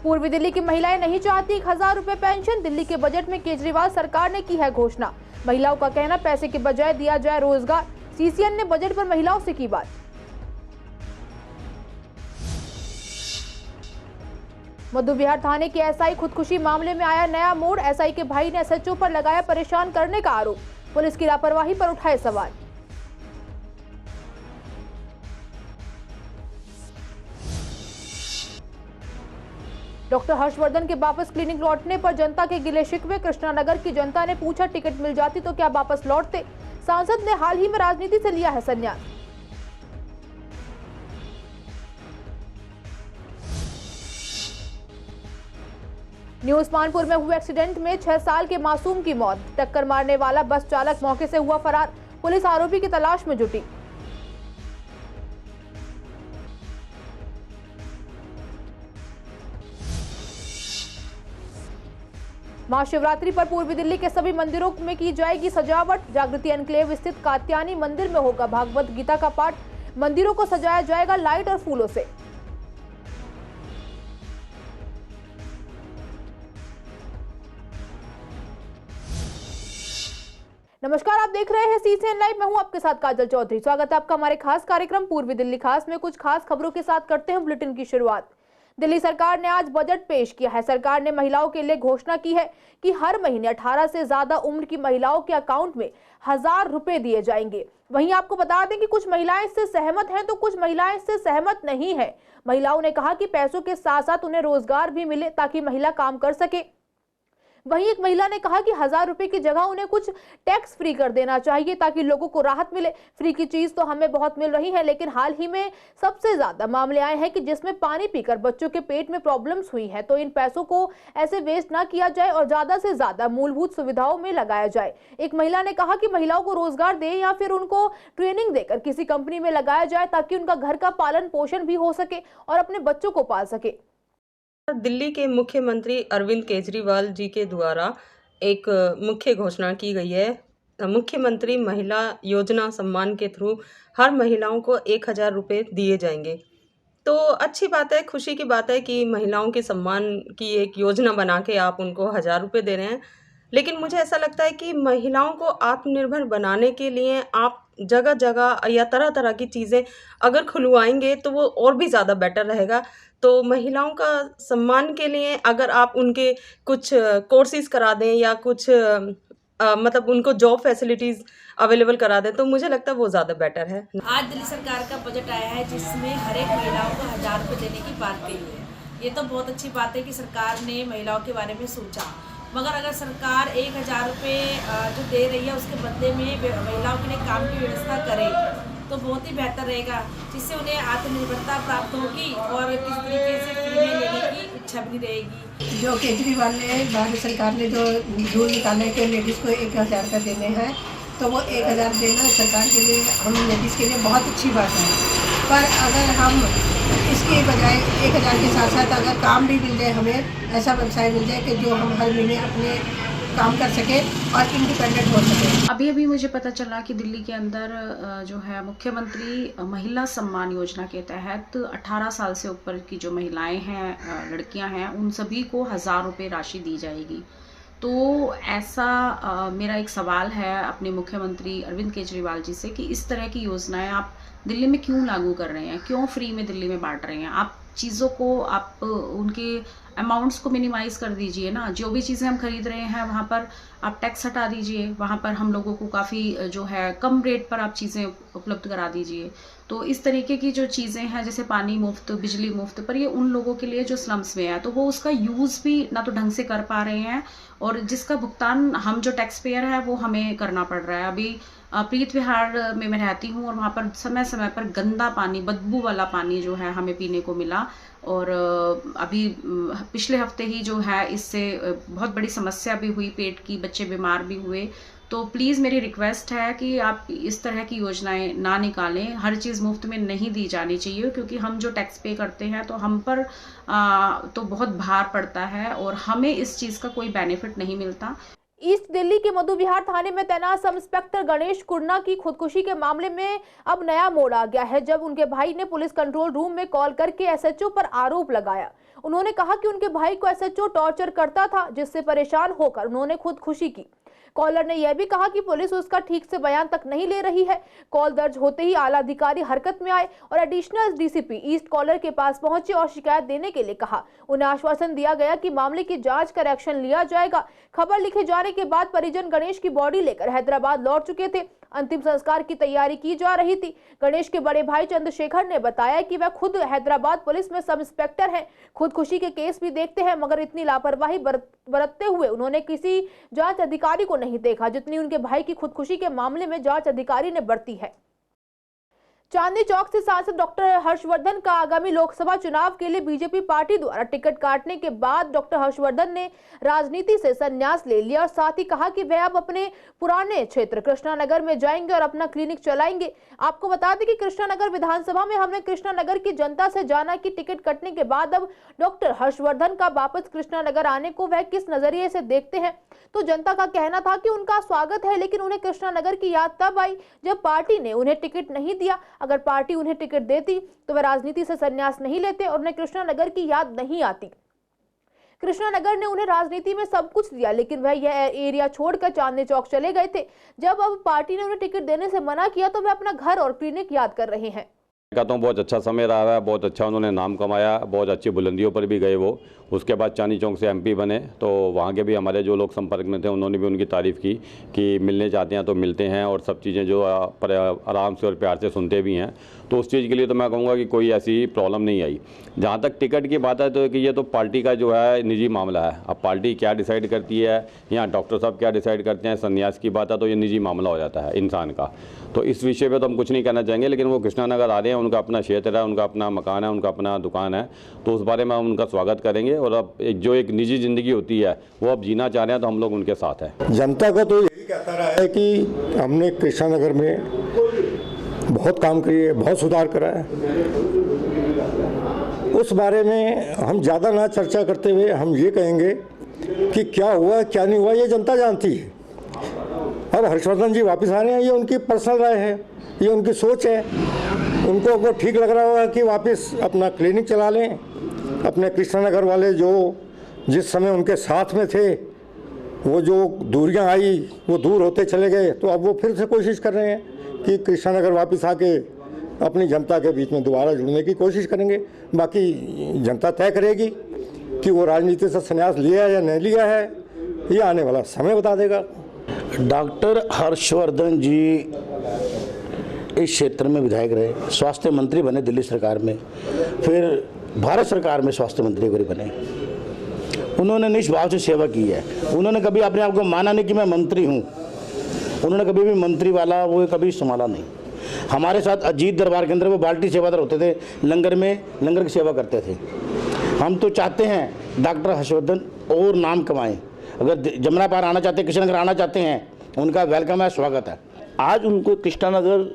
पूर्वी दिल्ली की महिलाएं नहीं चाहती 1000 रुपए पेंशन। दिल्ली के बजट में केजरीवाल सरकार ने की है घोषणा। महिलाओं का कहना, पैसे के बजाय दिया जाए रोजगार। सीसीएन ने बजट पर महिलाओं से की बात। मध्य बिहार थाने के एसआई खुदकुशी मामले में आया नया मोड़। एसआई के भाई ने एसएचओ पर लगाया परेशान करने का आरोप। पुलिस की लापरवाही पर उठाए सवाल। डॉक्टर हर्षवर्धन के वापस क्लिनिक लौटने पर जनता के गिले शिकवे। कृष्णानगर की जनता ने पूछा, टिकट मिल जाती तो क्या वापस लौटते। सांसद ने हाल ही में राजनीति से लिया है संन्यास। न्यू उस्मानपुर में हुए एक्सीडेंट में 6 साल के मासूम की मौत। टक्कर मारने वाला बस चालक मौके से हुआ फरार। पुलिस आरोपी की तलाश में जुटी। महाशिवरात्रि पर पूर्वी दिल्ली के सभी मंदिरों में की जाएगी सजावट। जागृति एनक्लेव स्थित कात्यायनी मंदिर में होगा भागवत गीता का पाठ। मंदिरों को सजाया जाएगा लाइट और फूलों से। नमस्कार, आप देख रहे हैं सीसीएन लाइव। मैं हूं आपके साथ काजल चौधरी। स्वागत है आपका हमारे खास कार्यक्रम पूर्वी दिल्ली खास में। कुछ खास खबरों के साथ करते हैं बुलेटिन की शुरुआत। दिल्ली सरकार ने आज बजट पेश किया है। सरकार ने महिलाओं के लिए घोषणा की है कि हर महीने 18 से ज्यादा उम्र की महिलाओं के अकाउंट में 1000 रुपए दिए जाएंगे। वहीं आपको बता दें कि कुछ महिलाएं इससे सहमत हैं तो कुछ महिलाएं इससे सहमत नहीं है। महिलाओं ने कहा कि पैसों के साथ साथ उन्हें रोजगार भी मिले ताकि महिला काम कर सके। वहीं एक महिला ने कहा कि 1000 रुपए की जगह उन्हें कुछ टैक्स फ्री कर देना चाहिए ताकि लोगों को राहत मिले। फ्री की चीज तो हमें बहुत मिल रही है, लेकिन हाल ही में सबसे ज्यादा मामले आए हैं कि जिसमें पानी पीकर बच्चों के पेट में प्रॉब्लम्स हुई है। तो इन पैसों को ऐसे वेस्ट ना किया जाए और ज्यादा से ज्यादा मूलभूत सुविधाओं में लगाया जाए। एक महिला ने कहा कि महिलाओं को रोजगार दे या फिर उनको ट्रेनिंग देकर किसी कंपनी में लगाया जाए ताकि उनका घर का पालन पोषण भी हो सके और अपने बच्चों को पाल सके। दिल्ली के मुख्यमंत्री अरविंद केजरीवाल जी के द्वारा एक मुख्य घोषणा की गई है। मुख्यमंत्री महिला योजना सम्मान के थ्रू हर महिलाओं को 1000 रुपये दिए जाएंगे। तो अच्छी बात है, खुशी की बात है कि महिलाओं के सम्मान की एक योजना बना के आप उनको 1000 रुपये दे रहे हैं। लेकिन मुझे ऐसा लगता है कि महिलाओं को आत्मनिर्भर बनाने के लिए आप जगह जगह या तरह तरह की चीज़ें अगर खुलवाएंगे तो वो और भी ज़्यादा बेटर रहेगा। तो महिलाओं का सम्मान के लिए अगर आप उनके कुछ कोर्सेज करा दें या कुछ मतलब उनको जॉब फैसिलिटीज़ अवेलेबल करा दें तो मुझे लगता है वो ज़्यादा बेटर है। आज दिल्ली सरकार का बजट आया है जिसमें हर एक महिलाओं को 1000 रुपये देने की बात कही है। ये तो बहुत अच्छी बात है कि सरकार ने महिलाओं के बारे में सोचा, मगर अगर सरकार 1000 रुपये जो दे रही है उसके बदले में महिलाओं के लिए काम की व्यवस्था करे तो बहुत ही बेहतर रहेगा, जिससे उन्हें आत्मनिर्भरता प्राप्त होगी और किस तरीके से फ्री में लेने की इच्छा भी रहेगी। जो केजरीवाल ने, भारत सरकार ने जो रूल निकाले कि लेडीज़ को 1000 रुपये देने हैं, तो वो 1000 देना सरकार के लिए, हम लेडीज़ के लिए बहुत अच्छी बात है। पर अगर हम इसके बजाय 1000 के साथ साथ अगर काम भी मिल जाए, हमें ऐसा व्यवसाय मिल जाए कि जो हम हर महीने अपने काम कर सके और इंडिपेंडेंट हो सके। अभी मुझे पता चला कि दिल्ली के अंदर जो है मुख्यमंत्री महिला सम्मान योजना के तहत 18 साल से ऊपर की जो महिलाएं हैं, लड़कियां हैं, उन सभी को 1000 रुपये राशि दी जाएगी। तो ऐसा मेरा एक सवाल है अपने मुख्यमंत्री अरविंद केजरीवाल जी से कि इस तरह की योजनाएं आप दिल्ली में क्यों लागू कर रहे हैं, क्यों फ्री में दिल्ली में बांट रहे हैं। आप चीज़ों को, आप उनके अमाउंट्स को मिनिमाइज़ कर दीजिए ना। जो भी चीज़ें हम खरीद रहे हैं वहाँ पर आप टैक्स हटा दीजिए, वहाँ पर हम लोगों को काफ़ी जो है कम रेट पर आप चीज़ें उपलब्ध करा दीजिए। तो इस तरीके की जो चीज़ें हैं जैसे पानी मुफ्त, बिजली मुफ्त, पर ये उन लोगों के लिए जो स्लम्स में है तो वो उसका यूज़ भी ना तो ढंग से कर पा रहे हैं और जिसका भुगतान हम जो टैक्स पेयर है वो हमें करना पड़ रहा है। अभी प्रीत विहार में मैं रहती हूँ और वहाँ पर समय समय पर गंदा पानी, बदबू वाला पानी जो है हमें पीने को मिला और अभी पिछले हफ्ते ही जो है इससे बहुत बड़ी समस्या भी हुई, पेट की, बच्चे बीमार भी हुए। तो प्लीज़ मेरी रिक्वेस्ट है कि आप इस तरह की योजनाएं ना निकालें। हर चीज़ मुफ्त में नहीं दी जानी चाहिए क्योंकि हम जो टैक्स पे करते हैं तो हम पर तो बहुत भार पड़ता है और हमें इस चीज़ का कोई बेनिफिट नहीं मिलता। ईस्ट दिल्ली के मधु विहार थाने में तैनात सब इंस्पेक्टर गणेश कुर्ना की खुदकुशी के मामले में अब नया मोड़ आ गया है, जब उनके भाई ने पुलिस कंट्रोल रूम में कॉल करके एसएचओ पर आरोप लगाया। उन्होंने कहा कि उनके भाई को एसएचओ टॉर्चर करता था, जिससे परेशान होकर उन्होंने खुदकुशी की। कॉलर ने यह भी कहा कि पुलिस उसका ठीक से बयान तक नहीं ले रही है। कॉल दर्ज होते ही आला अधिकारी हरकत में आए और एडिशनल डीसीपी ईस्ट कॉलर के पास पहुंचे और शिकायत देने के लिए कहा। उन्हें आश्वासन दिया गया कि मामले की जांच कर एक्शन लिया जाएगा। खबर लिखे जाने के बाद परिजन गणेश की बॉडी लेकर हैदराबाद लौट चुके थे। अंतिम संस्कार की तैयारी की जा रही थी। गणेश के बड़े भाई चंद्रशेखर ने बताया कि वह खुद हैदराबाद पुलिस में सब इंस्पेक्टर हैं, खुदकुशी के केस भी देखते हैं, मगर इतनी लापरवाही बरतते हुए उन्होंने किसी जांच अधिकारी को नहीं देखा जितनी उनके भाई की खुदकुशी के मामले में जांच अधिकारी ने बरती है। चांदनी चौक से सांसद डॉक्टर हर्षवर्धन का आगामी लोकसभा चुनाव के लिए बीजेपी पार्टी द्वारा टिकट काटने के बाद डॉक्टर हर्षवर्धन ने राजनीति से संन्यास ले लिया और साथ ही कहा कि वह अब अपने पुराने क्षेत्र कृष्णानगर में जाएंगे और अपना क्लिनिक चलाएंगे। आपको बता दें कि कृष्णानगर विधानसभा में हमने कृष्णानगर की जनता से जाना कि टिकट कटने के बाद अब डॉक्टर हर्षवर्धन का वापस कृष्णानगर आने को वह किस नजरिए से देखते हैं। तो जनता का कहना था कि उनका स्वागत है, लेकिन उन्हें कृष्णानगर की याद तब आई जब पार्टी ने उन्हें टिकट नहीं दिया। अगर पार्टी उन्हें टिकट देती तो वह राजनीति से संन्यास नहीं लेते और उन्हें कृष्णानगर की याद नहीं आती। कृष्णानगर ने उन्हें राजनीति में सब कुछ दिया, लेकिन वह यह एरिया छोड़कर चांदनी चौक चले गए थे। जब अब पार्टी ने उन्हें टिकट देने से मना किया तो वे अपना घर और क्लिनिक याद कर रहे हैं। कहता हूँ बहुत अच्छा समय रहा है, बहुत अच्छा उन्होंने नाम कमाया, बहुत अच्छी बुलंदियों पर भी गए वो। उसके बाद चांदनी चौक से एमपी बने तो वहाँ के भी हमारे जो लोग संपर्क में थे उन्होंने भी उनकी तारीफ़ की कि मिलने चाहते हैं तो मिलते हैं और सब चीज़ें जो आराम से और प्यार से सुनते भी हैं। तो उस चीज़ के लिए तो मैं कहूँगा कि कोई ऐसी प्रॉब्लम नहीं आई। जहाँ तक टिकट की बात है तो कि ये तो पार्टी का जो है निजी मामला है। अब पार्टी क्या डिसाइड करती है या डॉक्टर साहब क्या डिसाइड करते हैं, संन्यास की बात है तो ये निजी मामला हो जाता है इंसान का। तो इस विषय पे तो हम कुछ नहीं कहना चाहेंगे, लेकिन वो कृष्णानगर आ रहे हैं, उनका अपना क्षेत्र है, उनका अपना मकान है, उनका अपना दुकान है, तो उस बारे में हम उनका स्वागत करेंगे। और अब जो एक निजी ज़िंदगी होती है वो अब जीना चाह रहे हैं तो हम लोग उनके साथ हैं। जनता का तो यही कहता रहा है कि हमने कृष्णानगर में बहुत काम किए, बहुत सुधार करा है। उस बारे में हम ज़्यादा ना चर्चा करते हुए हम ये कहेंगे कि क्या हुआ क्या नहीं हुआ ये जनता जानती है। अब हर्षवर्धन जी वापस आ रहे हैं, ये उनकी पर्सनल राय है, ये उनकी सोच है। उनको अगर ठीक लग रहा होगा कि वापस अपना क्लिनिक चला लें, अपने कृष्णानगर वाले जो जिस समय उनके साथ में थे वो जो दूरियां आई वो दूर होते चले गए, तो अब वो फिर से कोशिश कर रहे हैं कि कृष्णानगर वापस आके अपनी जनता के बीच में दोबारा जुड़ने की कोशिश करेंगे। बाकी जनता तय करेगी कि वो राजनीति से संन्यास लिया या नहीं लिया है, ये आने वाला समय बता देगा। डॉक्टर हर्षवर्धन जी इस क्षेत्र में विधायक रहे, स्वास्थ्य मंत्री बने दिल्ली सरकार में, फिर भारत सरकार में स्वास्थ्य मंत्री भी बने। उन्होंने निष्भाव से सेवा की है। उन्होंने कभी अपने आप को माना नहीं कि मैं मंत्री हूँ। उन्होंने कभी भी मंत्री वाला वो कभी संभाला नहीं। हमारे साथ अजीत दरबार के अंदर वो बाल्टी सेवादार होते थे, लंगर में लंगर की सेवा करते थे। हम तो चाहते हैं डॉक्टर हर्षवर्धन और नाम कमाएं। अगर जमुना पार आना चाहते हैं, कृष्णनगर आना चाहते हैं, उनका वेलकम है, स्वागत है। आज उनको कृष्णानगर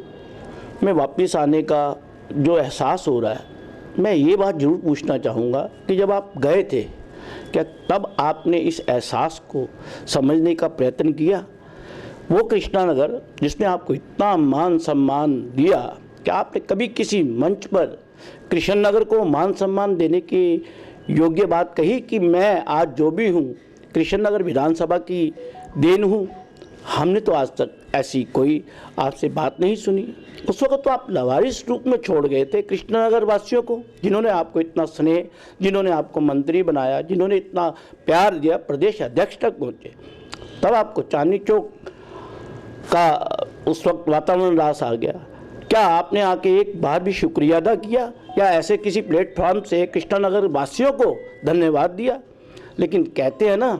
में वापस आने का जो एहसास हो रहा है, मैं ये बात ज़रूर पूछना चाहूँगा कि जब आप गए थे क्या तब आपने इस एहसास को समझने का प्रयत्न किया? वो कृष्णानगर जिसने आपको इतना मान सम्मान दिया, क्या आपने कभी किसी मंच पर कृष्णनगर को मान सम्मान देने की योग्य बात कही कि मैं आज जो भी हूँ कृष्णनगर विधानसभा की देन हूँ? हमने तो आज तक ऐसी कोई आपसे बात नहीं सुनी। उस वक्त तो आप लावारिस रूप में छोड़ गए थे कृष्णनगर वासियों को, जिन्होंने आपको इतना स्नेह, जिन्होंने आपको मंत्री बनाया, जिन्होंने इतना प्यार दिया, प्रदेश अध्यक्ष तक पहुँचे। तब आपको चांदनी चौक का उस वक्त वातावरण रास आ गया। क्या आपने आके एक बार भी शुक्रिया अदा किया या ऐसे किसी प्लेटफॉर्म से कृष्णानगर वासियों को धन्यवाद दिया? लेकिन कहते हैं ना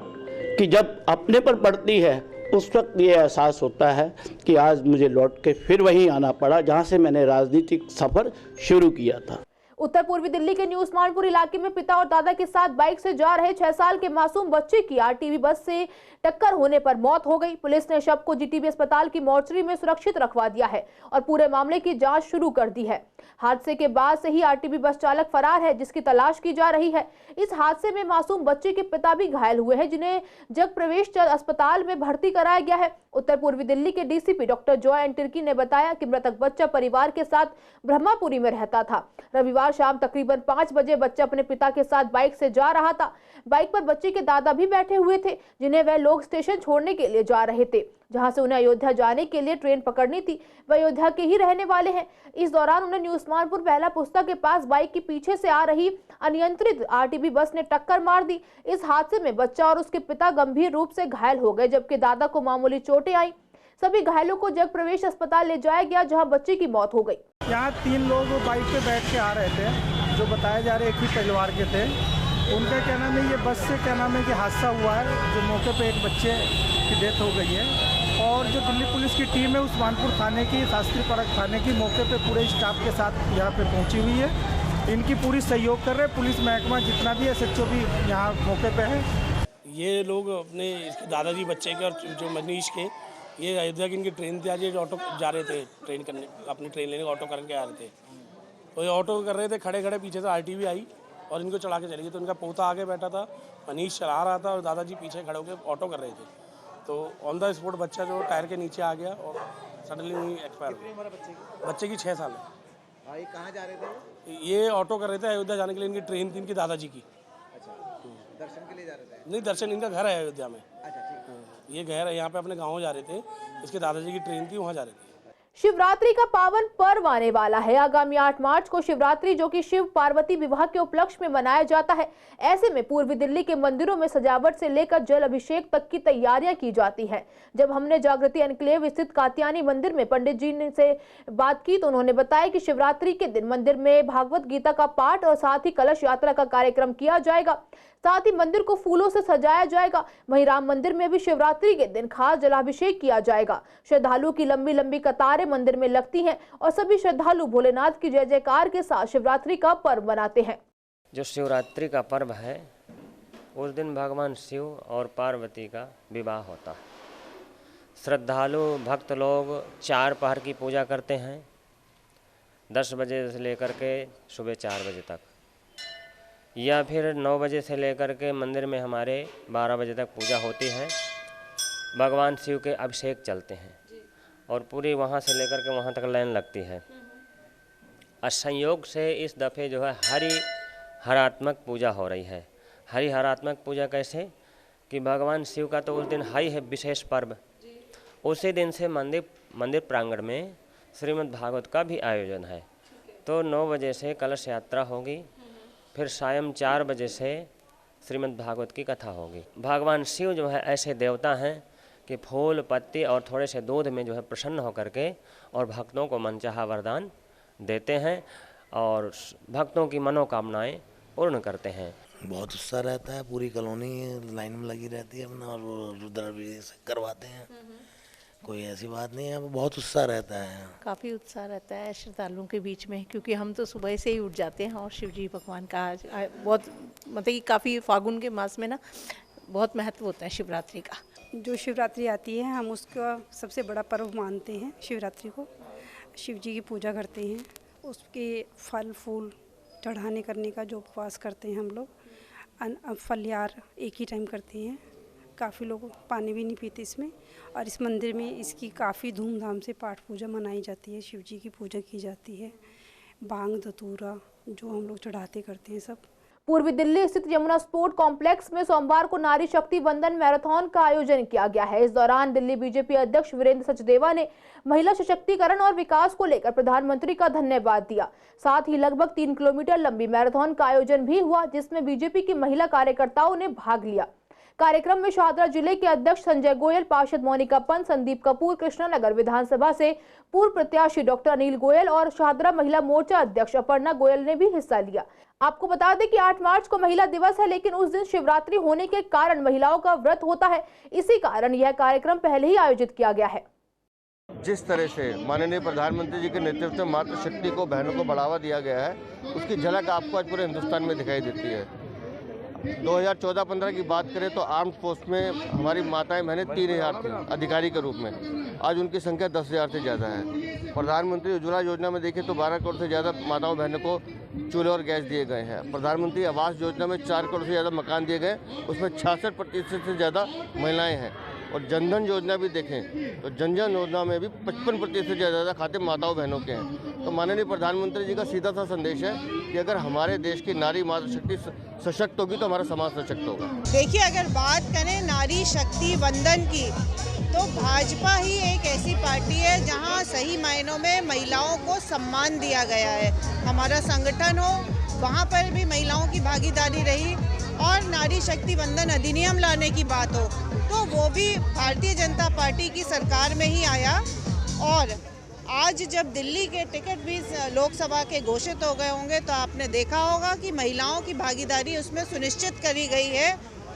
कि जब अपने पर पड़ती है उस वक्त ये एहसास होता है कि आज मुझे लौट के फिर वहीं आना पड़ा जहां से मैंने राजनीतिक सफ़र शुरू किया था। उत्तर पूर्वी दिल्ली के न्यू उस्मानपुर इलाके में पिता और दादा के साथ बाइक से जा रहे 6 साल के मासूम बच्चे की आरटीवी बस से टक्कर होने पर मौत हो गई। पुलिस ने शव को जीटीबी अस्पताल की मोर्चरी में सुरक्षित रखवा दिया है और पूरे मामले की जांच शुरू कर दी है। हादसे के बाद से ही आरटीवी बस चालक फरार है, जिसकी तलाश की जा रही है। इस हादसे में मासूम बच्चे के पिता भी घायल हुए हैं, जिन्हें जगप्रवेश अस्पताल में भर्ती कराया गया है। उत्तर पूर्वी दिल्ली के DCP doctor Joy N Tirkey ने बताया कि मृतक बच्चा परिवार के साथ ब्रह्मापुरी में रहता था। रविवार शाम तकरीबन 5 बजे बच्चा अपने पिता के साथ बाइक से जा रहा था। बाइक पर बच्चे के दादा भी बैठे हुए थे, जिन्हें वह लोग स्टेशन छोड़ने के लिए जा रहे थे, जहां से उन्हें अयोध्या जाने के लिए ट्रेन पकड़नी थी। वह अयोध्या के ही रहने वाले हैं। इस दौरान उन्हें न्यू उस्मानपुर पहला पुस्ता के पास बाइक के पीछे से आ रही अनियंत्रित आरटीवी बस ने टक्कर मार दी। इस हादसे में बच्चा और उसके पिता गंभीर रूप से घायल हो गए, जबकि दादा को मामूली चोटें आई। सभी घायलों को जगप्रवेश अस्पताल ले जाया गया, जहां बच्चे की मौत हो गई। यहाँ 3 लोग बाइक पे बैठ के आ रहे थे, जो बताए जा रहे एक ही परिवार के थे। उनका क्या नाम है, ये बस से क्या नाम है कि हादसा हुआ है, जो मौके पे एक बच्चे की डेथ हो गई है। और जो दिल्ली पुलिस की टीम है उस्मानपुर थाने की, शास्त्री पार्क थाने की, मौके पे पूरे स्टाफ के साथ यहाँ पे पहुँची हुई है। इनकी पूरी सहयोग कर रहे हैं। पुलिस महकमा जितना भी SHO भी यहाँ मौके पे है। ये लोग अपने दादाजी बच्चे के और जो मनीष के, ये अयोध्या की इनकी ट्रेन थी। आज ये ऑटो जा रहे थे ट्रेन करने, अपनी ट्रेन लेने का ऑटो करके आ रहे थे। तो ये ऑटो कर रहे थे, खड़े खड़े पीछे से आरटीवी आई और इनको चढ़ा के चली गई। तो इनका पोता आगे बैठा था, मनीष चला रहा था और दादाजी पीछे खड़े होकर ऑटो कर रहे थे। तो ऑन द स्पॉट बच्चा जो टायर के नीचे आ गया और सडनली एक्सपायर हो गया। बच्चे की 6 साल है। कहाँ जा रहे थे? ये ऑटो कर रहे थे अयोध्या जाने के लिए। इनकी ट्रेन थी इनकी दादाजी की। अच्छा, दर्शन के लिए जा रहे थे? नहीं, दर्शन इनका घर है अयोध्या में। अच्छा, ठीक। ये घर है, यहाँ पे अपने गाँव जा रहे थे। इसके दादाजी की ट्रेन थी, वहाँ जा रहे थे। शिवरात्रि का पावन पर्व आने वाला है। आगामी 8 मार्च को शिवरात्रि, जो कि शिव पार्वती विवाह के उपलक्ष्य में मनाया जाता है। ऐसे में पूर्वी दिल्ली के मंदिरों में सजावट से लेकर जल अभिषेक तक की तैयारियां की जाती हैं। जब हमने जागृति एनक्लेव स्थित कात्यायनी मंदिर में पंडित जी से बात की, तो उन्होंने बताया कि शिवरात्रि के दिन मंदिर में भागवत गीता का पाठ और साथ ही कलश यात्रा का कार्यक्रम किया जाएगा। साथ ही मंदिर को फूलों से सजाया जाएगा। वहीं राम मंदिर में भी शिवरात्रि के दिन खास जलाभिषेक किया जाएगा। श्रद्धालुओं की लंबी लंबी कतारें मंदिर में लगती हैं और सभी श्रद्धालु भोलेनाथ की जय जयकार के साथ शिवरात्रि का पर्व मनाते हैं। जो शिवरात्रि का पर्व है, उस दिन भगवान शिव और पार्वती का विवाह होता है। श्रद्धालु भक्त लोग 4 पहर की पूजा करते हैं, 10 बजे से लेकर के सुबह 4 बजे तक, या फिर 9 बजे से लेकर के मंदिर में हमारे 12 बजे तक पूजा होती है। भगवान शिव के अभिषेक चलते हैं और पूरी वहाँ से लेकर के वहाँ तक लाइन लगती है। संयोग से इस दफ़े जो है हरात्मक पूजा हो रही है। हरात्मक पूजा कैसे कि भगवान शिव का तो उस दिन है विशेष पर्व। उसी दिन से मंदिर प्रांगण में श्रीमद् भागवत का भी आयोजन है। तो 9 बजे से कलश यात्रा होगी, फिर सायं 4 बजे से श्रीमद् भागवत की कथा होगी। भगवान शिव जो है ऐसे देवता हैं कि फूल पत्ती और थोड़े से दूध में जो है प्रसन्न होकर के और भक्तों को मनचाहा वरदान देते हैं और भक्तों की मनोकामनाएं पूर्ण करते हैं। बहुत उत्साह रहता है, पूरी कॉलोनी लाइन में लगी रहती है अपना, और रुद्राभिषेक करवाते हैं। कोई ऐसी बात नहीं है, बहुत उत्साह रहता है। काफ़ी उत्साह रहता है श्रद्धालुओं के बीच में, क्योंकि हम तो सुबह से ही उठ जाते हैं और शिव जी भगवान का बहुत मतलब कि काफ़ी फागुन के मास में ना बहुत महत्व होता है शिवरात्रि का। जो शिवरात्रि आती है, हम उसका सबसे बड़ा पर्व मानते हैं शिवरात्रि को। शिव जी की पूजा करते हैं, उसके फल फूल चढ़ाने करने का जो उपवास करते हैं हम लोग, फलियार एक ही टाइम करते हैं। काफ़ी लोग पानी भी नहीं पीते इसमें, और इस मंदिर में इसकी काफ़ी धूमधाम से पाठ पूजा मनाई जाती है। शिव जी की पूजा की जाती है, बांग धतूरा जो हम लोग चढ़ाते करते हैं सब। पूर्वी दिल्ली स्थित यमुना स्पोर्ट कॉम्प्लेक्स में सोमवार को नारी शक्ति वंदन मैराथन का आयोजन किया गया है। इस दौरान दिल्ली बीजेपी अध्यक्ष वीरेंद्र सचदेवा ने महिला सशक्तिकरण और विकास को लेकर प्रधानमंत्री का धन्यवाद दिया। साथ ही लगभग 3 किलोमीटर लंबी मैराथन का आयोजन भी हुआ, जिसमें बीजेपी की महिला कार्यकर्ताओं ने भाग लिया। कार्यक्रम में शाहदरा जिले के अध्यक्ष संजय गोयल, पार्षद मोनिका पंत, संदीप कपूर, कृष्णानगर विधानसभा से पूर्व प्रत्याशी डॉक्टर अनिल गोयल और शाहदरा महिला मोर्चा अध्यक्ष अपर्णा गोयल ने भी हिस्सा लिया। आपको बता दें कि 8 मार्च को महिला दिवस है, लेकिन उस दिन शिवरात्रि होने के कारण महिलाओं का व्रत होता है। इसी कारण यह कार्यक्रम पहले ही आयोजित किया गया है। जिस तरह से माननीय प्रधानमंत्री जी के नेतृत्व में मातृशक्ति को, बहनों को बढ़ावा दिया गया है, उसकी झलक आपको आज पूरे हिंदुस्तान में दिखाई देती है। 2014-15 की बात करें तो आर्म्ड फोर्स में हमारी माताएं बहनें 3000 थी अधिकारी के रूप में, आज उनकी संख्या 10,000 से ज़्यादा है। प्रधानमंत्री उज्ज्वला योजना में देखें तो 12 करोड़ से ज़्यादा माताओं बहनों को चूल्हे और गैस दिए गए हैं। प्रधानमंत्री आवास योजना में 4 करोड़ से ज़्यादा मकान दिए गए, उसमें 66% से ज़्यादा महिलाएँ हैं। और जनधन योजना भी देखें तो जनधन योजना में भी 55% से ज़्यादा खाते माताओं बहनों के हैं। तो माननीय प्रधानमंत्री जी का सीधा सा संदेश है कि अगर हमारे देश की नारी मातृशक्ति सशक्त होगी तो हमारा समाज सशक्त होगा। देखिए, अगर बात करें नारी शक्ति वंदन की तो भाजपा ही एक ऐसी पार्टी है जहां सही मायनों में महिलाओं को सम्मान दिया गया है। हमारा संगठन हो, वहां पर भी महिलाओं की भागीदारी रही, और नारी शक्ति वंदन अधिनियम लाने की बात हो तो वो भी भारतीय जनता पार्टी की सरकार में ही आया। और आज जब दिल्ली के टिकट भी लोकसभा के घोषित हो गए होंगे तो आपने देखा होगा कि महिलाओं की भागीदारी उसमें सुनिश्चित करी गई है,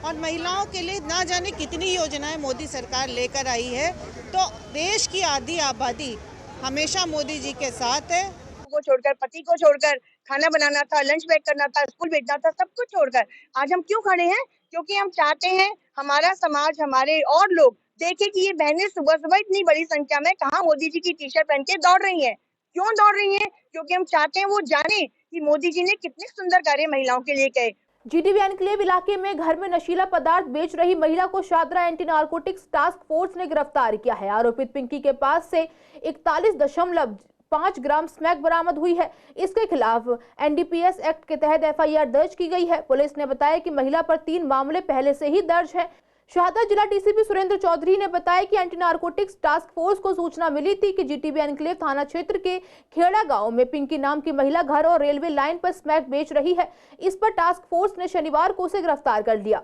और महिलाओं के लिए ना जाने कितनी योजनाएं मोदी सरकार लेकर आई है। तो देश की आधी आबादी हमेशा मोदी जी के साथ है। को छोड़कर, पति को छोड़कर, खाना बनाना था, लंच पैक करना था, स्कूल भेजना था, सब कुछ छोड़कर आज हम क्यों खड़े हैं? क्योंकि हम चाहते हैं हमारा समाज, हमारे और लोग देखे कि ये बहनें सुबह सुबह इतनी बड़ी संख्या में कहाँ मोदी जी की टी शर्ट पहन के दौड़ रही हैं। क्यों दौड़ रही हैं? क्योंकि हम चाहते हैं वो जाने कि मोदी जी ने कितने सुंदर कार्य महिलाओं के लिए किए। जीटीबी एनक्लेव इलाके में घर में नशीला पदार्थ बेच रही महिला को Shahdara anti narcotics task force ने गिरफ्तार किया है। आरोपित पिंकी के पास से 41.5 ग्राम स्मैक बरामद हुई है। इसके खिलाफ एनडीपीएस एक्ट के तहत एफआईआर दर्ज की गई है। पुलिस ने बताया कि महिला पर 3 मामले पहले से ही दर्ज है। शाहदा जिला डीसीपी सुरेंद्र चौधरी ने बताया कि एंटी नारकोटिक्स टास्क फोर्स को सूचना मिली थी कि जीटीबी एनक्लेव थाना क्षेत्र के खेड़ा गांव में पिंकी नाम की महिला घर और रेलवे लाइन पर स्मैक बेच रही है। इस पर टास्क फोर्स ने शनिवार को उसे गिरफ्तार कर लिया।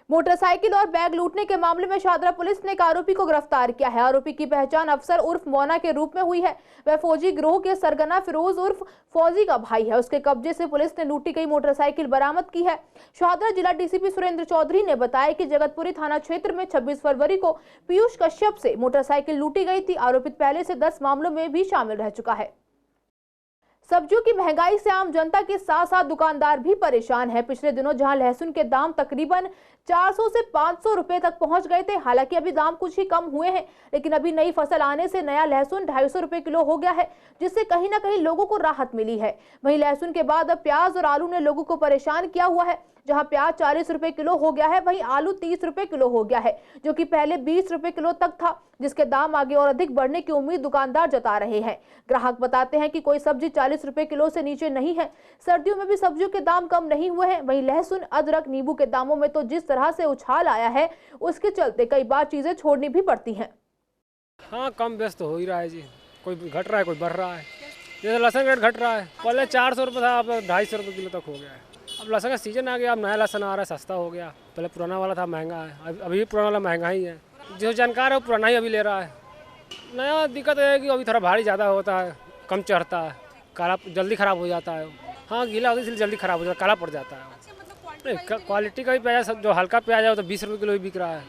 मोटरसाइकिल और बैग लूटने के मामले में शादरा पुलिस ने एक आरोपी को गिरफ्तार किया है। आरोपी की पहचान अफसर उर्फ मोना के रूप में हुई है। वह फौजी गिरोह के सरगना फिरोज उर्फ फौजी का भाई है। उसके कब्जे से पुलिस ने लूटी गई मोटरसाइकिल बरामद की है। शादरा जिला डीसीपी सुरेंद्र चौधरी ने बताया कि जगतपुरी थाना क्षेत्र में 26 फरवरी को पीयूष कश्यप से मोटरसाइकिल लूटी गई थी। आरोपित पहले से 10 मामलों में भी शामिल रह चुका है। सब्जियों की महंगाई से आम जनता के साथ साथ दुकानदार भी परेशान है। पिछले दिनों जहां लहसुन के दाम तकरीबन 400 से 500 रुपए तक पहुंच गए थे, हालांकि अभी दाम कुछ ही कम हुए हैं, लेकिन अभी नई फसल आने से नया लहसुन 250 रुपए किलो हो गया है, जिससे कहीं ना कहीं लोगों को राहत मिली है। वहीं लहसुन के बाद अब प्याज और आलू ने लोगों को परेशान किया हुआ है। जहां प्याज 40 रुपए किलो हो गया है, वहीं आलू 30 रुपए किलो हो गया है, जो कि पहले 20 रुपए किलो तक था, जिसके दाम आगे और अधिक बढ़ने की उम्मीद दुकानदार जता रहे हैं। ग्राहक बताते हैं कि कोई सब्जी 40 रुपए किलो से नीचे नहीं है। सर्दियों में भी सब्जियों के दाम कम नहीं हुए हैं। वहीं लहसुन, अदरक, नींबू के दामों में तो जिस तरह से उछाल आया है, उसके चलते कई बार चीजें छोड़नी भी पड़ती हैं। हाँ, कम व्यस्त तो हो ही रहा है जी। कोई घट रहा है, कोई बढ़ रहा है। जैसे लहसुन रेट घट रहा है, पहले 400 रुपये था, अब 250 रुपये किलो तक हो गया है। अब लहसुन का सीजन आ गया, अब नया लहसुन आ रहा है, सस्ता हो गया। पहले पुराना वाला था, महंगा है। अभी पुराना वाला महंगा ही है। जो जानकार है वो पुराना ही अभी ले रहा है। नया दिक्कत है कि अभी थोड़ा भारी ज़्यादा होता है, कम चढ़ता है, काला जल्दी ख़राब हो जाता है। हाँ, गीला होता है इसलिए जल्दी ख़राब हो जाता है, काला पड़ जाता है। क्वालिटी का भी प्याज, जो हल्का प्याज है वो तो 20 रुपये किलो ही बिक रहा है।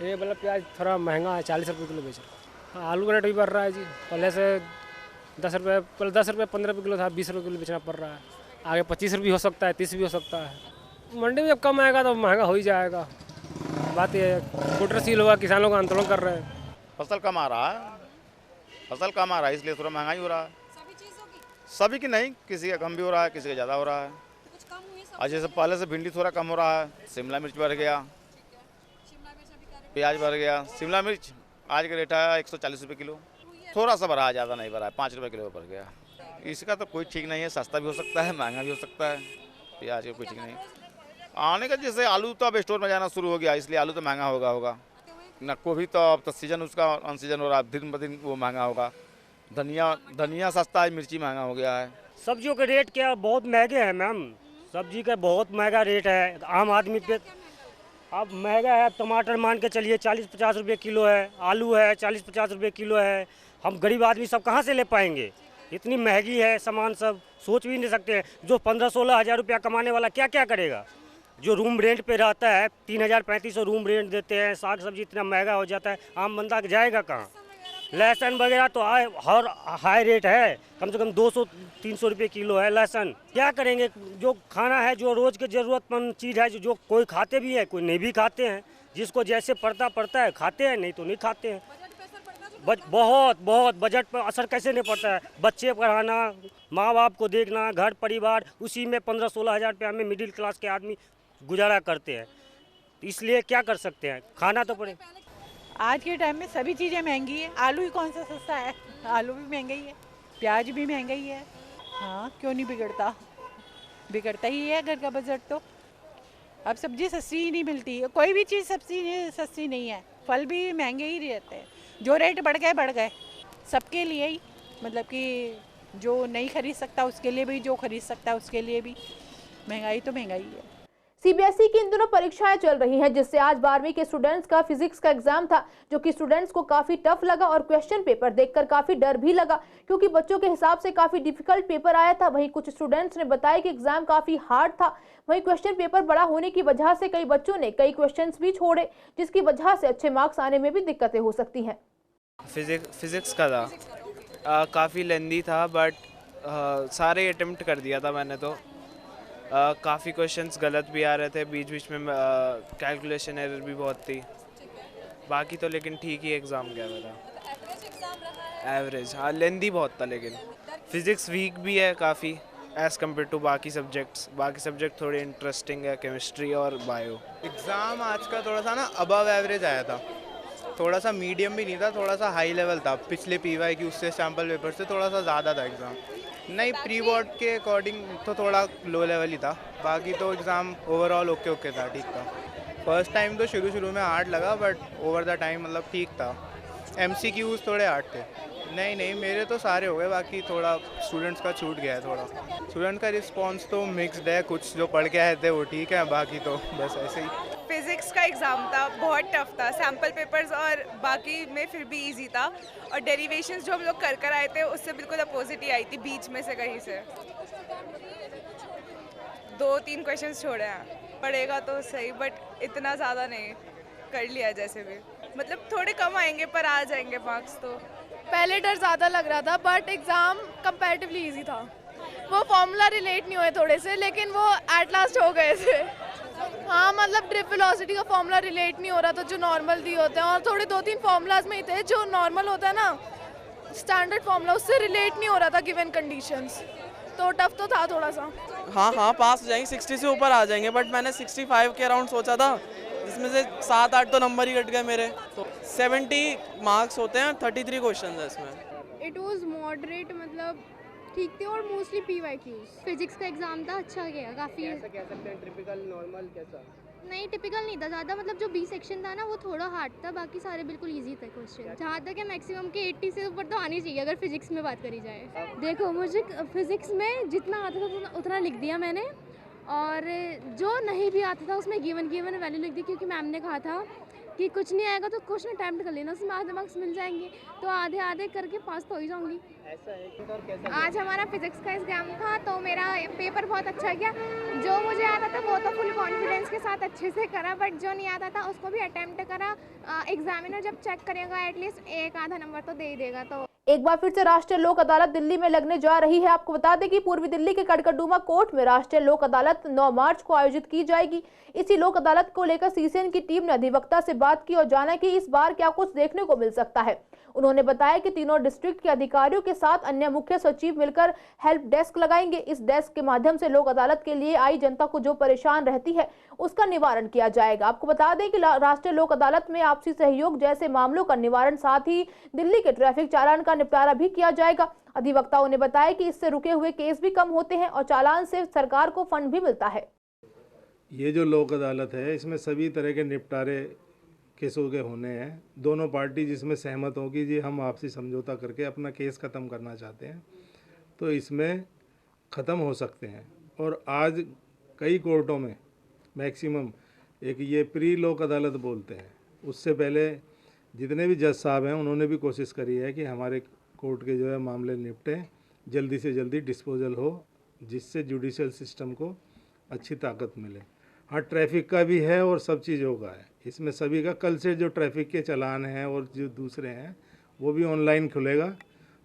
ये वाला प्याज थोड़ा महंगा है, 40 रुपये किलो बेच रहा है। हाँ, आलू का रेट भी बढ़ रहा है जी। पहले से 10 रुपये, पहले 10 रुपये 15 रुपये किलो था, 20 रुपये किलो बेचना पड़ रहा है। आगे 25 रुपये हो सकता है, 30 भी हो सकता है। मंडी में जब कम आएगा तो महंगा हो ही जाएगा। बात ये है, कुटर सील होगा, किसान लोग आंदोलन कर रहे हैं। फसल कम आ रहा है, फसल कम आ रहा है, इसलिए थोड़ा महंगाई हो रहा है। सभी की नहीं, किसी का कम भी हो रहा है, किसी का ज़्यादा हो रहा है। आज जैसे पहले से भिंडी थोड़ा कम हो रहा है, शिमला मिर्च बढ़ गया, प्याज बढ़ गया। शिमला मिर्च आज का रेट है 140 रुपये किलो, थोड़ा सा बढ़ा है, ज़्यादा नहीं बढ़ा है, 5 रुपये किलो बढ़ गया। इसका तो कोई ठीक नहीं है, सस्ता भी हो सकता है, महंगा भी हो सकता है। प्याज का कोई ठीक नहीं आने का। जैसे आलू तो अब स्टोर में जाना शुरू हो गया, इसलिए आलू तो महंगा होगा न। गोभी तो अब तो सीजन उसका अनसीजन हो रहा है, दिन ब दिन वो महंगा होगा। धनिया सस्ता है, मिर्ची महंगा हो गया है। सब्जियों के रेट क्या बहुत महंगे हैं मैम, सब्जी का बहुत महंगा रेट है। आम आदमी पे अब महंगा है। टमाटर मान के चलिए 40-50 रुपये किलो है, आलू है 40-50 रुपये किलो है। हम गरीब आदमी सब कहाँ से ले पाएंगे? इतनी महंगी है सामान, सब सोच भी नहीं सकते हैं। जो 15-16 हज़ार रुपया कमाने वाला क्या क्या करेगा? जो रूम रेंट पे रहता है 3000-3500 रूम रेंट देते हैं, साग सब्जी इतना महंगा हो जाता है, आम बंदा जाएगा कहाँ? लहसुन वगैरह तो हर हाई रेट है, कम से कम 200-300 रुपये किलो है लहसुन। क्या करेंगे, जो खाना है, जो रोज़ की ज़रूरतमंद चीज़ है, जो कोई खाते भी है, कोई नहीं भी खाते हैं। जिसको जैसे पड़ता है खाते हैं, नहीं तो नहीं खाते हैं। बहुत बजट पर असर कैसे नहीं पड़ता है। बच्चे पढ़ाना, माँ बाप को देखना, घर परिवार, उसी में 15-16 हज़ार रुपया में मिडिल क्लास के आदमी गुजारा करते हैं। इसलिए क्या कर सकते हैं, खाना तो पड़े। आज के टाइम में सभी चीज़ें महंगी है। आलू ही कौन सा सस्ता है, आलू भी महंगा ही है, प्याज भी महंगा ही है। हाँ, क्यों नहीं बिगड़ता ही है घर का बजट। तो अब सब्जी सस्ती ही नहीं मिलती है, कोई भी चीज़ सस्ती नहीं है। फल भी महंगे ही रहते हैं, जो रेट बढ़ गए सबके लिए ही, मतलब कि जो नहीं खरीद सकता उसके लिए भी, जो खरीद सकता है उसके लिए भी महंगाई तो महंगाई है। सीबीएसई की इन दिनों परीक्षाएं चल रही हैं, जिससे आज 12वीं के स्टूडेंट्स का फिजिक्स का एग्जाम था, जो कि स्टूडेंट्स को काफी टफ लगा और क्वेश्चन पेपर देखकर काफी डर भी लगा, क्योंकि बच्चों के हिसाब से काफी डिफिकल्ट पेपर आया था। वहीं कुछ स्टूडेंट्स ने बताया कि एग्जाम काफी हार्ड था। वहीं क्वेश्चन पेपर बड़ा होने की वजह से कई बच्चों ने कई क्वेश्चन भी छोड़े, जिसकी वजह से अच्छे मार्क्स आने में भी दिक्कतें हो सकती हैं। फिजिक्स का था, काफ़ी लेंदी था, बट सारे अटेम्प्ट कर दिया था मैंने। तो काफ़ी क्वेश्चंस गलत भी आ रहे थे, बीच में कैलकुलेशन एरर भी बहुत थी। बाकी तो लेकिन ठीक ही एग्ज़ाम गया मेरा। एवरेज, हाँ, लेंदी बहुत था, लेकिन फिज़िक्स वीक भी है काफ़ी एज़ कम्पेयर टू बाकी सब्जेक्ट थोड़े इंटरेस्टिंग है, केमिस्ट्री और बायो। एग्ज़ाम आज का थोड़ा सा ना अबव एवरेज आया था, थोड़ा सा मीडियम भी नहीं था, थोड़ा सा हाई लेवल था। पिछले पीवाई की उससे सैम्पल पेपर से थोड़ा सा ज़्यादा था एग्ज़ाम। नहीं, प्री बोर्ड के अकॉर्डिंग तो थोड़ा लो लेवल ही था, बाकी तो एग्ज़ाम ओवरऑल ओके था, ठीक था। फर्स्ट टाइम तो शुरू में हार्ड लगा, बट ओवर द टाइम मतलब ठीक था। MCQs थोड़े हार्ड थे। नहीं, मेरे तो सारे हो गए, बाकी थोड़ा स्टूडेंट्स का छूट गया है थोड़ा। स्टूडेंट का रिस्पॉन्स तो मिक्सड है, कुछ जो पढ़ के आए थे वो ठीक है, बाकी तो बस ऐसे ही। फिज़िक्स का एग्ज़ाम था, बहुत टफ था, सैम्पल पेपर्स और बाकी में फिर भी इजी था। और डेरिवेशंस जो हम लोग कर आए थे उससे बिल्कुल अपोजिट ही आई थी, बीच में से कहीं से 2-3 क्वेश्चंस छोड़े हैं। पढ़ेगा तो सही, बट इतना ज़्यादा नहीं, कर लिया जैसे भी, मतलब थोड़े कम आएंगे पर आ जाएंगे मार्क्स। तो पहले डर ज़्यादा लग रहा था, बट एग्ज़ाम कंपैरेटिवली इजी था। वो फॉर्मूला रिलेट नहीं हुए थोड़े से, लेकिन वो एट लास्ट हो गए थे। हाँ, मतलब ड्रिप वेलोसिटी का फॉर्मूला रिलेट नहीं हो रहा था, जो नॉर्मल दिए होते हैं, और थोड़े 2-3 फॉर्मूलाज में ही थे जो नॉर्मल होता है ना, स्टैंडर्ड फॉर्मूला, उससे रिलेट नहीं हो रहा था गिवन कंडीशंस। तो टफ तो था थोड़ा सा। हाँ, पास हो जाएंगे, 60 से ऊपर आ जाएंगे, बट मैंने 65 के अराउंड सोचा था, जिसमें से 7-8 तो नंबर ही कट गए मेरे। तो 70 मार्क्स होते हैं, 33 क्वेश्चन है इसमें। इट वाज मॉडरेट, मतलब ठीक थे, और मोस्टली PYQs। फिजिक्स का एग्जाम था, अच्छा गया काफ़ी। कैसा कह सकते हैं, टिपिकल नॉर्मल कैसा? नहीं, टिपिकल नहीं था ज़्यादा, मतलब जो B सेक्शन था ना वो थोड़ा हार्ड था, बाकी सारे बिल्कुल इजी थे क्वेश्चन। जहाँ तक है मैक्सिमम के 80 से ऊपर तो आनी चाहिए अगर फिजिक्स में बात करी जाए। देखो, मुझे फिजिक्स में जितना आता था उतना लिख दिया मैंने, और जो नहीं भी आता था उसमें गिवन वैल्यू लिख दी, क्योंकि मैम ने कहा था कि कुछ नहीं आएगा तो क्वेश्चन अटैम्प्ट कर लेना, उसमें आधे मार्क्स मिल जाएंगे, तो आधे करके पास तो हो ही जाऊंगी। ऐसा है। आज हमारा फिजिक्स का एग्जाम था, तो मेरा पेपर बहुत अच्छा गया। जो मुझे आता था वो तो फुल कॉन्फिडेंस के साथ अच्छे से करा, बट जो नहीं आता था उसको भी अटैम्प्ट करा। एग्जामिनर जब चेक करेगा एटलीस्ट 1-आधा नंबर तो दे ही देगा। तो एक बार फिर से राष्ट्रीय लोक अदालत दिल्ली में लगने जा रही है। आपको बता दें कि पूर्वी दिल्ली के कड़कड़डूमा कोर्ट में राष्ट्रीय लोक अदालत 9 मार्च को आयोजित की जाएगी। इसी लोक अदालत को लेकर सीसीएन की टीम ने अधिवक्ता से बात की और जाना कि इस बार क्या कुछ देखने को मिल सकता है। उन्होंने बताया कि तीनों डिस्ट्रिक्ट के अधिकारियों के साथ अन्य मुख्य सचिव मिलकर हेल्प डेस्क लगाएंगे। इस डेस्क के माध्यम से लोक अदालत के लिए आई जनता को जो परेशान रहती है उसका निवारण किया जाएगा। आपको बता दें कि राष्ट्रीय लोक अदालत में आपसी सहयोग जैसे मामलों का निवारण, साथ ही दिल्ली के ट्रैफिक चालान का निपटारा भी किया जाएगा। अधिवक्ताओं ने बताया कि इससे रुके हुए केस भी कम होते हैं और चालान से सरकार को फंड भी मिलता है। ये जो लोक अदालत है इसमें सभी तरह के निपटारे केसों के होने हैं। दोनों पार्टी जिसमें सहमत होगी जी हम आपसी समझौता करके अपना केस ख़त्म करना चाहते हैं तो इसमें ख़त्म हो सकते हैं। और आज कई कोर्टों में मैक्सिमम एक ये प्री लोक अदालत बोलते हैं, उससे पहले जितने भी जज साहब हैं उन्होंने भी कोशिश करी है कि हमारे कोर्ट के जो है मामले निपटें, जल्दी से जल्दी डिस्पोजल हो, जिससे जुडिशियल सिस्टम को अच्छी ताकत मिले। हाँ, ट्रैफिक का भी है और सब चीज़ों का है, इसमें सभी का। कल से जो ट्रैफिक के चालान हैं और जो दूसरे हैं वो भी ऑनलाइन खुलेगा।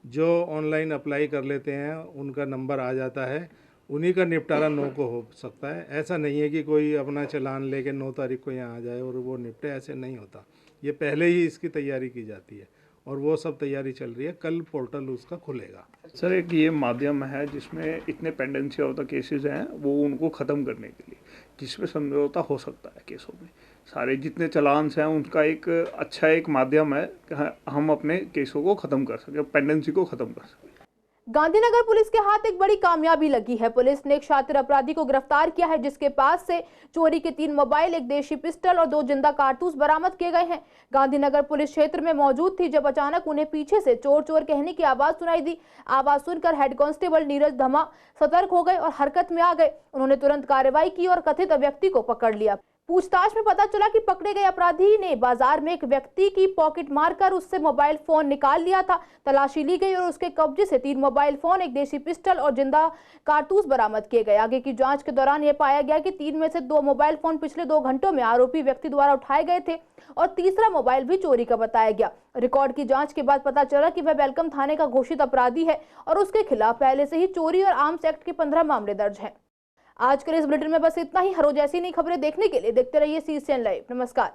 जो ऑनलाइन अप्लाई कर लेते हैं उनका नंबर आ जाता है, उन्हीं का निपटारा 9 को हो सकता है। ऐसा नहीं है कि कोई अपना चालान लेके 9 तारीख को यहाँ आ जाए और वो निपटे, ऐसे नहीं होता। ये पहले ही इसकी तैयारी की जाती है और वो सब तैयारी चल रही है। कल पोर्टल उसका खुलेगा। सर एक ये माध्यम है जिसमें इतने पेंडेंसी ऑफ द केसेस हैं वो उनको ख़त्म करने के लिए, जिसमें समझौता हो सकता है केसों में। सारे जितने चालान्स हैं उनका एक अच्छा एक माध्यम है कि हम अपने केसों को ख़त्म कर सकें, पेंडेंसी को ख़त्म कर सकें। गांधीनगर पुलिस के हाथ एक बड़ी कामयाबी लगी है। पुलिस ने एक शातिर अपराधी को गिरफ्तार किया है, जिसके पास से चोरी के 3 मोबाइल, एक देशी पिस्टल और 2 जिंदा कारतूस बरामद किए गए हैं। गांधीनगर पुलिस क्षेत्र में मौजूद थी जब अचानक उन्हें पीछे से चोर चोर कहने की आवाज सुनाई दी। आवाज सुनकर हेड कांस्टेबल नीरज धमा सतर्क हो गए और हरकत में आ गए। उन्होंने तुरंत कार्रवाई की और कथित व्यक्ति को पकड़ लिया। पूछताछ में पता चला कि पकड़े गए अपराधी ने बाजार में एक व्यक्ति की पॉकेट मारकर उससे मोबाइल फोन निकाल लिया था। तलाशी ली गई और उसके कब्जे से 3 मोबाइल फोन, एक देशी पिस्टल और जिंदा कारतूस बरामद किए गए। आगे की जांच के दौरान यह पाया गया कि 3 में से 2 मोबाइल फोन पिछले 2 घंटों में आरोपी व्यक्ति द्वारा उठाए गए थे और तीसरा मोबाइल भी चोरी का बताया गया। रिकॉर्ड की जांच के बाद पता चला कि वह वेलकम थाने का घोषित अपराधी है और उसके खिलाफ पहले से ही चोरी और आर्म्स एक्ट के 15 मामले दर्ज हैं। आज के इस बुलेटिन में बस इतना ही। हर रोज ऐसी नई खबरें देखने के लिए देखते रहिए CCN लाइव। नमस्कार।